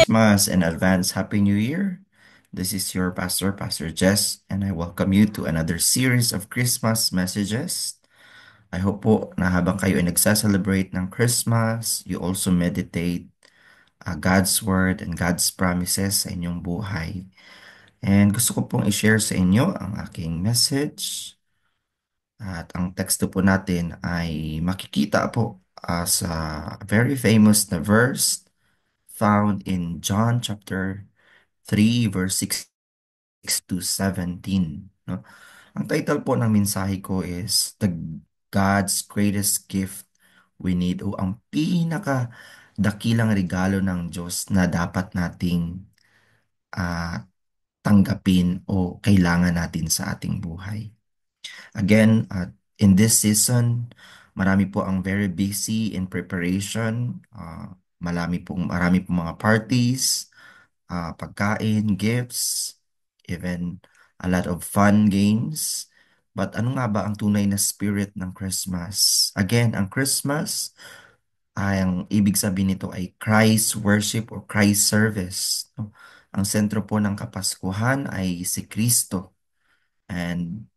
Christmas and advance Happy New Year. This is your pastor, Pastor Jess, and I welcome you to another series of Christmas messages. I hope po na habang kayo ay nagsa-celebrate ng Christmas, you also meditate God's Word and God's promises sa inyong buhay. And gusto ko pong i-share sa inyo ang aking message. At ang teksto po natin ay makikita po sa very famous na verse found in John chapter 3 verse 6 to 17. No? Ang title po ng mensahe ko is The God's Greatest Gift We Need o ang pinaka dakilang regalo ng Diyos na dapat nating ah, tanggapin o kailangan natin sa ating buhay. Again, in this season, marami po ang very busy in preparation. Marami pong mga parties, pagkain, gifts, even a lot of fun games. But ano nga ba ang tunay na spirit ng Christmas? Again, ang Christmas ay ang ibig sabihin nito ay Christ worship or Christ service. No? Ang sentro po ng Kapaskuhan ay si Kristo. And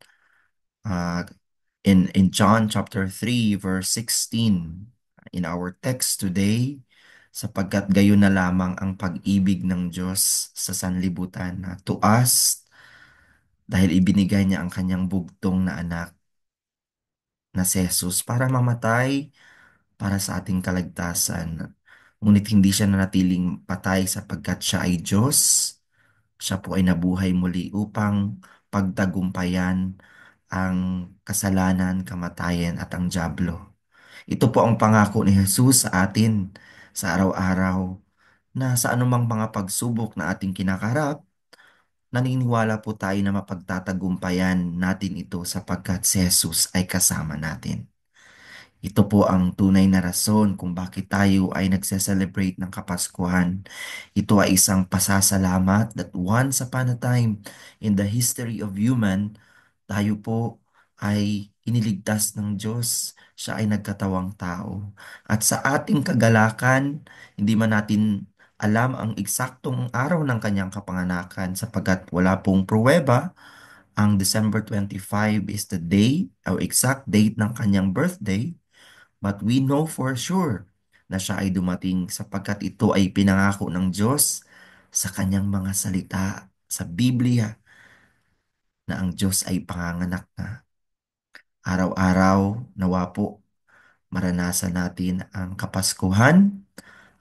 uh, in John chapter 3 verse 16 in our text today, sapagkat gayon na lamang ang pag-ibig ng Diyos sa sanlibutan na to us dahil ibinigay niya ang kanyang bugtong na anak na si Jesus para mamatay para sa ating kaligtasan. Ngunit hindi siya nanatiling patay sapagkat siya ay Diyos. Siya po ay nabuhay muli upang pagtagumpayan ang kasalanan, kamatayan at ang dyablo. Ito po ang pangako ni Jesus sa atin sa araw-araw na sa anumang mga pagsubok na ating kinakarap, naniniwala po tayo na mapagtatagumpayan natin ito sapagkat si Jesus ay kasama natin. Ito po ang tunay na rason kung bakit tayo ay nagse-celebrate ng Kapaskuhan. Ito ay isang pasasalamat that once upon a time in the history of human, tayo po ay iniligtas ng Diyos. Siya ay nagkatawang tao. At sa ating kagalakan, hindi man natin alam ang eksaktong araw ng kanyang kapanganakan sapagkat wala pong pruweba. Ang December 25 is the day o exact date ng kanyang birthday. But we know for sure na siya ay dumating sapagkat ito ay pinangako ng Diyos sa kanyang mga salita sa Biblia na ang Diyos ay panganganak na. Araw-araw, nawa po, maranasan natin ang Kapaskuhan,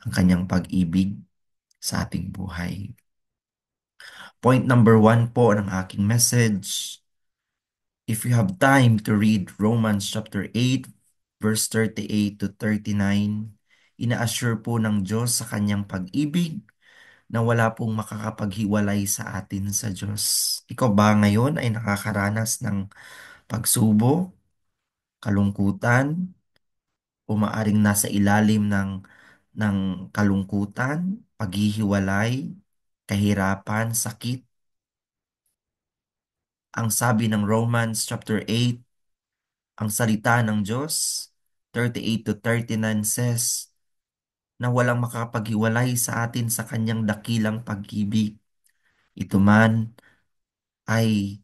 ang kanyang pag-ibig sa ating buhay. Point number 1 po ng aking message. If you have time to read Romans chapter 8, verse 38 to 39, ina-assure po ng Diyos sa kanyang pag-ibig na wala pong makakapaghiwalay sa atin sa Diyos. Ikaw ba ngayon ay nakakaranas ng pagsubok, kalungkutan, o maaring nasa ilalim ng kalungkutan, paghihiwalay, kahirapan, sakit? Ang sabi ng Romans chapter 8, ang salita ng Diyos, 38 to 39 says, na walang makapaghiwalay sa atin sa kanyang dakilang pag-ibig. Ito man ay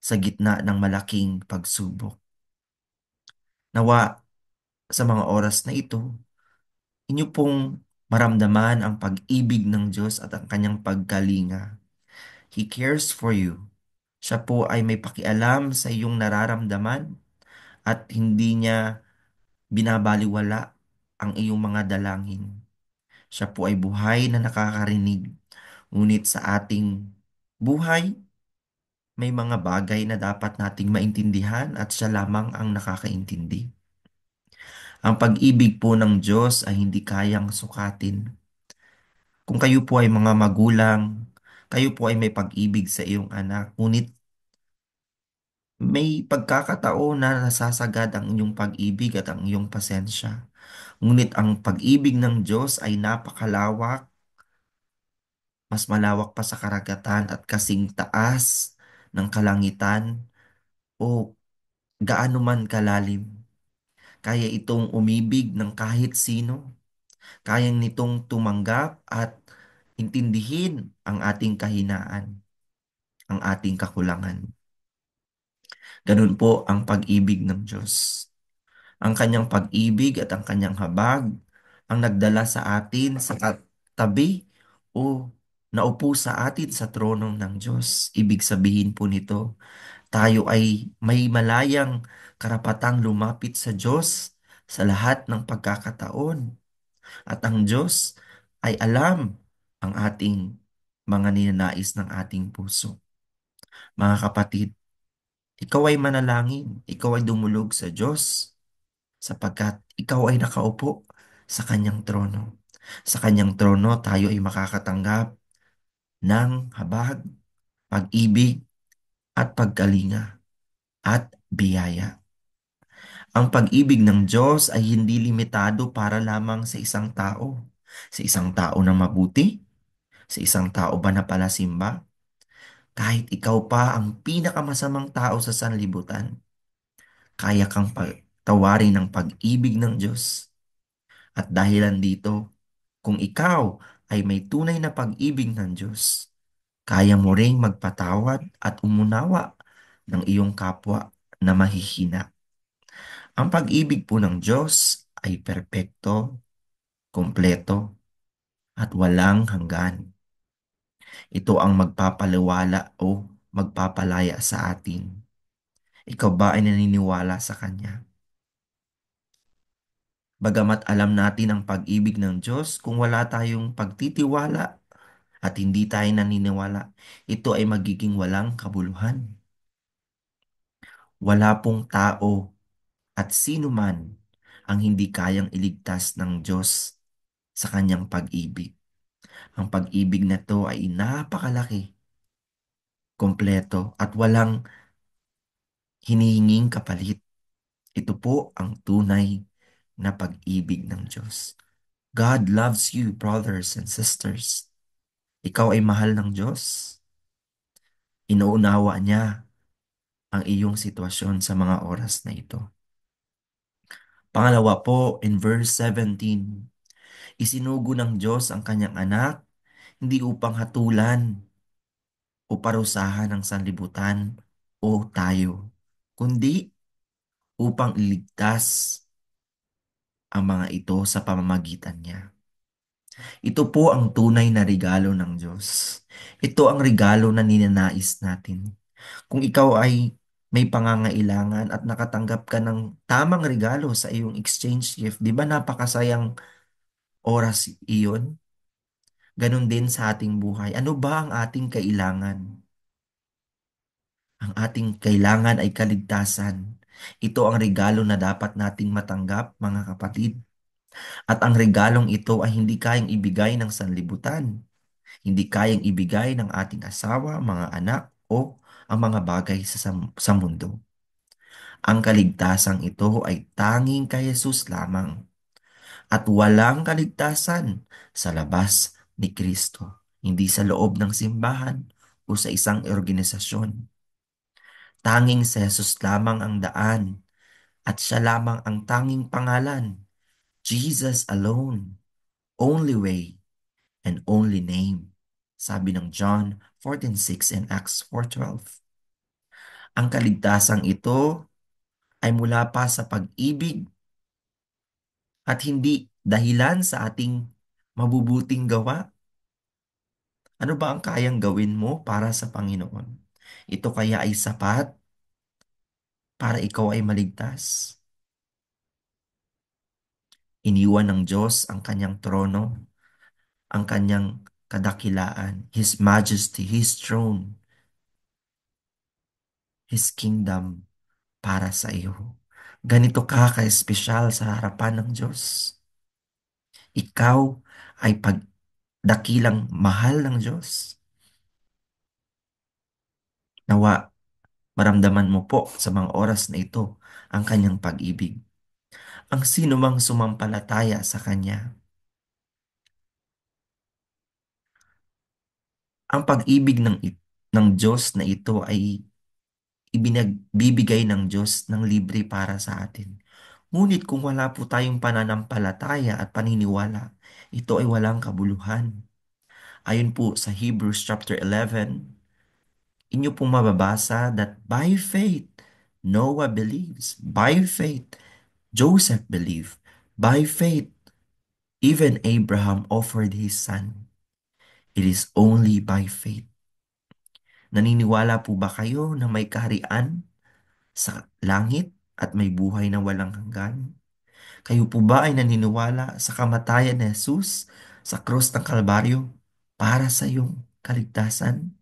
sa gitna ng malaking pagsubok. Nawa sa mga oras na ito, inyo pong maramdaman ang pag-ibig ng Diyos at ang kanyang pagkalinga. He cares for you. Siya po ay may pakialam sa iyong nararamdaman at hindi niya binabaliwala ang iyong mga dalangin. Siya po ay buhay na nakakarinig. Ngunit sa ating buhay, may mga bagay na dapat nating maintindihan at siya lamang ang nakakaintindi. Ang pag-ibig po ng Diyos ay hindi kayang sukatin. Kung kayo po ay mga magulang, kayo po ay may pag-ibig sa iyong anak, ngunit may pagkakataon na nasasagad ang inyong pag-ibig at ang iyong pasensya. Ngunit ang pag-ibig ng Diyos ay napakalawak, mas malawak pa sa karagatan at kasing taas ng kalangitan o gaano man kalalim. Kaya itong umibig ng kahit sino. Kayang nitong tumanggap at Intindihin ang ating kahinaan, ang ating kakulangan. Ganun po ang pag-ibig ng Diyos. Ang kanyang pag-ibig at ang kanyang habag ang nagdala sa atin sa tabi o naupo sa atin sa trono ng Diyos. Ibig sabihin po nito, tayo ay may malayang karapatang lumapit sa Diyos sa lahat ng pagkakataon. At ang Diyos ay alam ang ating mga ninanais ng ating puso. Mga kapatid, ikaw ay manalangin, ikaw ay dumulog sa Diyos sapagkat ikaw ay nakaupo sa kanyang trono. Sa kanyang trono tayo ay makakatanggap ng habag, pag-ibig at pagkalinga at biyaya. Ang pag-ibig ng Diyos ay hindi limitado para lamang sa isang tao. Sa isang tao na mabuti, sa isang tao ba na palasimba, kahit ikaw pa ang pinakamasamang tao sa sanlibutan, kaya kang tawarin ng pag-ibig ng Diyos. At dahilan dito, kung ikaw ay may tunay na pag-ibig ng Diyos, kaya mo ring magpatawad at umunawa ng iyong kapwa na mahihina. Ang pag-ibig po ng Diyos ay perpekto, kompleto, at walang hanggan. Ito ang magpapaliwala o magpapalaya sa atin. Ikaw ba ay naniniwala sa Kanya? Bagamat alam natin ang pag-ibig ng Diyos, kung wala tayong pagtitiwala at hindi tayo naniniwala, ito ay magiging walang kabuluhan. Wala pong tao at sino man ang hindi kayang iligtas ng Diyos sa kanyang pag-ibig. Ang pag-ibig na to ay napakalaki, kompleto at walang hinihinging kapalit. Ito po ang tunay na pag-ibig ng Diyos. God loves you, brothers and sisters. Ikaw ay mahal ng Diyos. Inuunawa niya ang iyong sitwasyon sa mga oras na ito. Pangalawa po, in verse 17, isinugo ng Diyos ang kanyang anak, hindi upang hatulan o parusahan ng sanlibutan o tayo, kundi upang iligtas ang mga ito sa pamamagitan niya. Ito po ang tunay na regalo ng Diyos. Ito ang regalo na ninanais natin. Kung ikaw ay may pangangailangan at nakatanggap ka ng tamang regalo sa iyong exchange gift, di ba napakasayang oras iyon? Ganon din sa ating buhay. Ano ba ang ating kailangan? Ang ating kailangan ay kaligtasan. Ito ang regalo na dapat nating matanggap, mga kapatid. At ang regalong ito ay hindi kayang ibigay ng sanlibutan. Hindi kayang ibigay ng ating asawa, mga anak, o ang mga bagay sa mundo. Ang kaligtasang ito ay tanging kay Jesus lamang at walang kaligtasan sa labas ni Kristo, hindi sa loob ng simbahan o sa isang organisasyon. Tanging si Jesus lamang ang daan at siya lamang ang tanging pangalan. Jesus alone, only way and only name. Sabi ng John 14:6 and Acts 4:12. Ang kaligtasang ito ay mula pa sa pag-ibig at hindi dahilan sa ating mabubuting gawa. Ano ba ang kayang gawin mo para sa Panginoon? Ito kaya ay sapat para ikaw ay maligtas? Iniwan ng Diyos ang kanyang trono, ang kanyang kadakilaan, His Majesty, His throne, His kingdom para sa iyo. Ganito ka ka-espesyal sa harapan ng Diyos. Ikaw ay pagdakilang mahal ng Diyos. Nawa, maramdaman mo po sa mga oras na ito ang kanyang pag-ibig. Ang sino mang sumampalataya sa kanya. Ang pag-ibig ng Diyos na ito ay ibinagbibigay ng Diyos ng libre para sa atin. Ngunit kung wala po tayong pananampalataya at paniniwala, ito ay walang kabuluhan. Ayon po sa Hebrews chapter 11, inyo pong mababasa that by faith, Noah believes. By faith, Joseph believed. By faith, even Abraham offered his son. It is only by faith. Naniniwala po ba kayo na may kaharian sa langit at may buhay na walang hanggan? Kayo po ba ay naniniwala sa kamatayan ni Jesus sa krus ng Kalbaryo para sa iyong kaligtasan?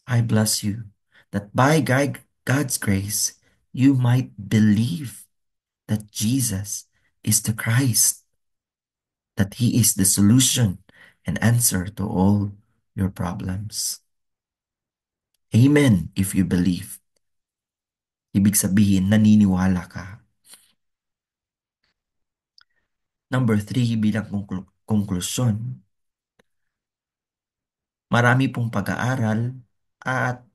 I bless you that by God's grace, you might believe that Jesus is the Christ, that He is the solution and answer to all your problems. Amen if you believe. Ibig sabihin, naniniwala ka. Number three, bilang konklusyon, marami pong pag-aaral at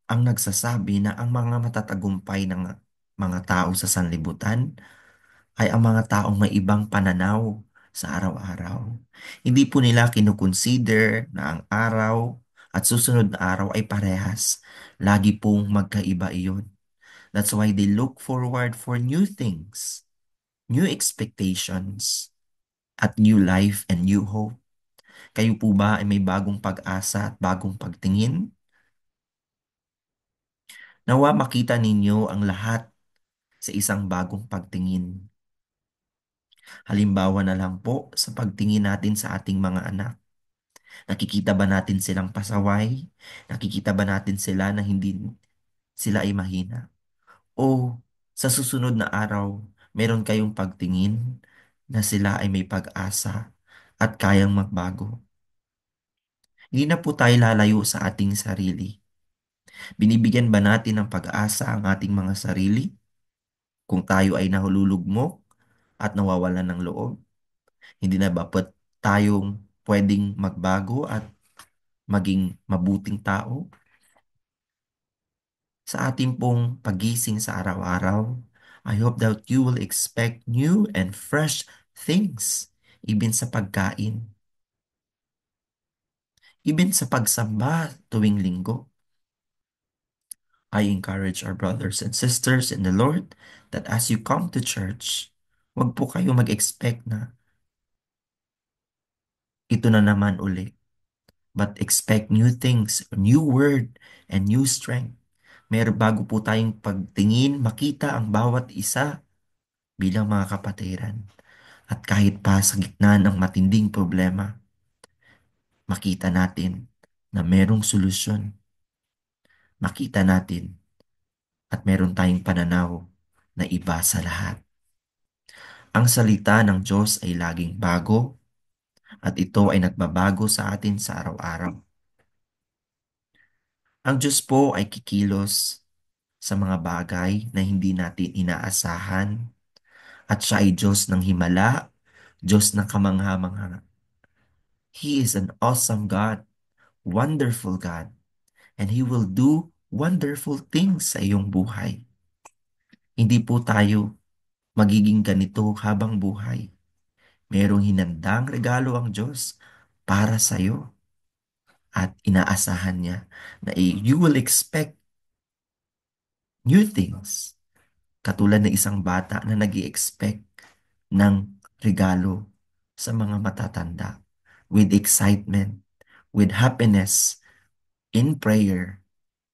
ang nagsasabi na ang mga matatagumpay ng mga tao sa sanlibutan ay ang mga taong may ibang pananaw sa araw-araw. Hindi po nila kinukonsider na ang araw at susunod na araw ay parehas. Lagi pong magkaiba iyon. That's why they look forward for new things, new expectations, at new life and new hope. Kayo po ba ay may bagong pag-asa at bagong pagtingin? Nawa makita ninyo ang lahat sa isang bagong pagtingin. Halimbawa na lang po sa pagtingin natin sa ating mga anak. Nakikita ba natin silang pasaway? Nakikita ba natin sila na hindi sila ay mahina? O sa susunod na araw, meron kayong pagtingin na sila ay may pag-asa at kayang magbago? Hindi na po tayo lalayo sa ating sarili. Binibigyan ba natin ng pag-asa ang ating mga sarili kung tayo ay nahululugmok at nawawalan ng loob? Hindi na ba tayong pwedeng magbago at maging mabuting tao? Sa ating pong pagising sa araw-araw, I hope that you will expect new and fresh things, even sa pagkain, even sa pagsamba tuwing linggo. I encourage our brothers and sisters in the Lord that as you come to church, wag po kayo mag-expect na ito na naman uli. But expect new things, new word, and new strength. Bago po tayong pagtingin, makita ang bawat isa bilang mga kapatiran. At kahit pa sa gitna ng matinding problema, makita natin na merong solusyon. Makita natin at meron tayong pananaw na iba sa lahat. Ang salita ng Diyos ay laging bago at ito ay nagbabago sa atin sa araw-araw. Ang Diyos po ay kikilos sa mga bagay na hindi natin inaasahan at siya ay Diyos ng himala, Diyos ng kamangha-mangha. He is an awesome God, wonderful God, and He will do wonderful things sa iyong buhay. Hindi po tayo magiging ganito habang buhay. Merong hinandang regalo ang Diyos para sa iyo at inaasahan niya na you will expect new things. Katulad ng isang bata na nag-i-expect ng regalo sa mga matatanda with excitement, with happiness, in prayer,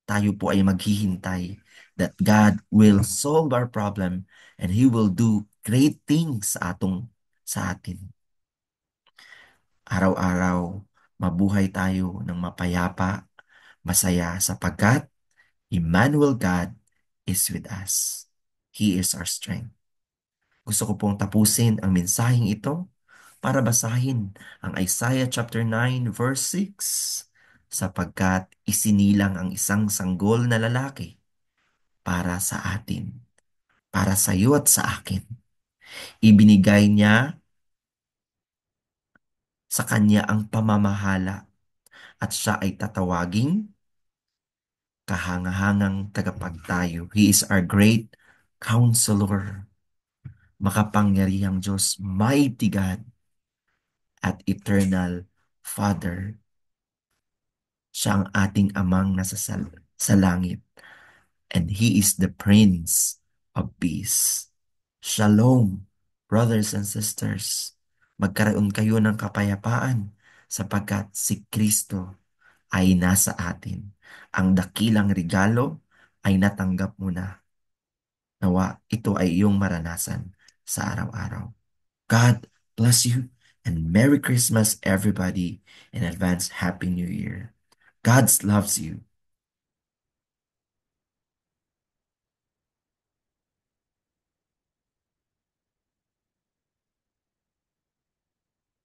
tayo po ay maghihintay that God will solve our problem and He will do great things sa atin. Araw-araw, mabuhay tayo ng mapayapa, masaya sapagkat Emmanuel God is with us. He is our strength. Gusto ko pong tapusin ang mensaheng ito para basahin ang Isaiah chapter 9 verse 6 sapagkat isinilang ang isang sanggol na lalaki para sa atin, para sa iyo at sa akin. Ibinigay niya sa kanya ang pamamahala at siya ay tatawaging kahangahangang tagapagtayo. He is our great counselor, makapangyarihang Diyos, mighty God, at eternal Father. Siya ang ating amang nasa sa langit. And He is the Prince of Peace. Shalom, brothers and sisters. Magkaroon kayo ng kapayapaan sapagkat si Kristo ay nasa atin. Ang dakilang regalo ay natanggap mo na. Nawa ito ay iyong maranasan sa araw-araw. God bless you and Merry Christmas everybody. In advance, Happy New Year. God loves you.